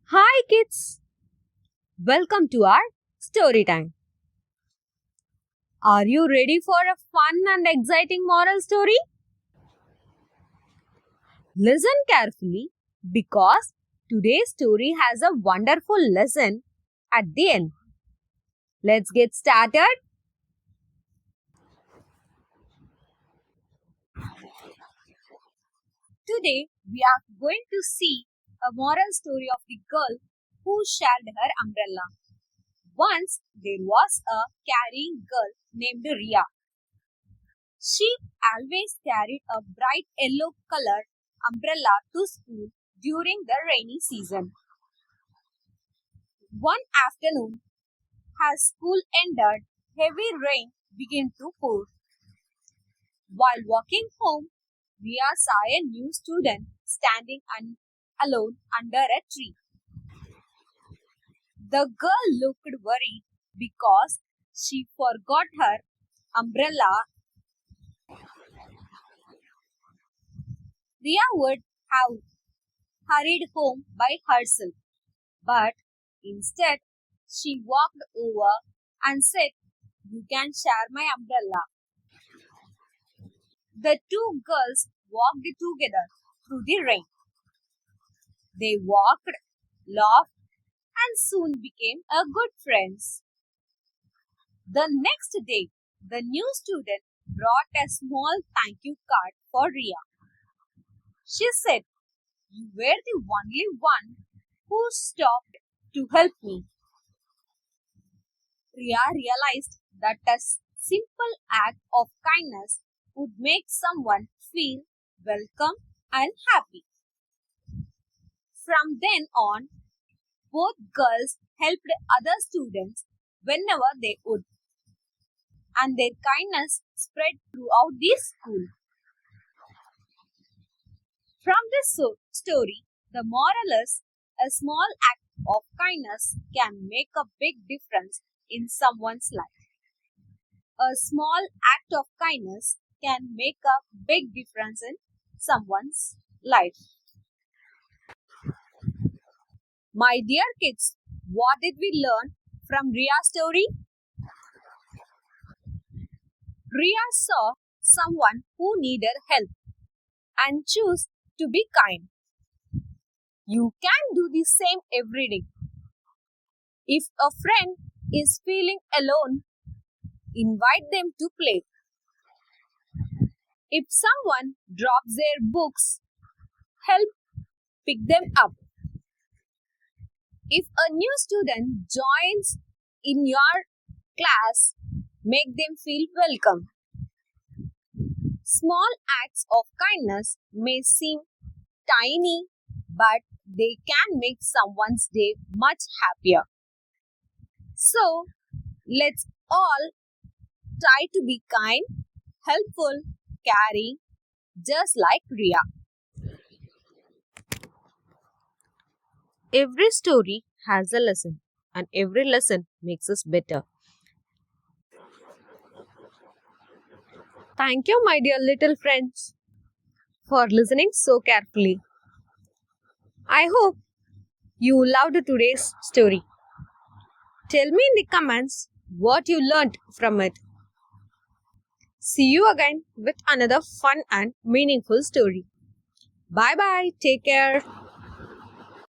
Hi kids, welcome to our story time. Are you ready for a fun and exciting moral story? Listen carefully because today's story has a wonderful lesson at the end. Let's get started. Today we are going to see a moral story of the girl who shared her umbrella. Once there was a carrying girl named Riya. She always carried a bright yellow colored umbrella to school during the rainy season. One afternoon, as school ended, heavy rain began to pour. While walking home, Ria saw a new student standing alone under a tree. The girl looked worried because she forgot her umbrella. Ria would have hurried home by herself, but instead she walked over and said, "You can share my umbrella." The two girls walked together through the rain. They walked, laughed, and soon became a good friends. The next day, the new student brought a small thank you card for Ria. She said, "You were the only one who stopped to help me." Ria realized that a simple act of kindness would make someone feel welcome and happy. From then on, both girls helped other students whenever they would, and their kindness spread throughout the school. From this story, the moral is a small act of kindness can make a big difference in someone's life. A small act of kindness can make a big difference in someone's life. My dear kids, what did we learn from Ria's story? Ria saw someone who needed help and chose to be kind. You can do the same every day. If a friend is feeling alone, invite them to play. If someone drops their books, help pick them up. If a new student joins in your class, make them feel welcome. Small acts of kindness may seem tiny, but they can make someone's day much happier. So, let's all try to be kind, helpful, caring, just like Ria. Every story has a lesson, and every lesson makes us better. Thank you, my dear little friends, for listening so carefully. I hope you loved today's story. Tell me in the comments what you learned from it. See you again with another fun and meaningful story. Bye bye. Take care.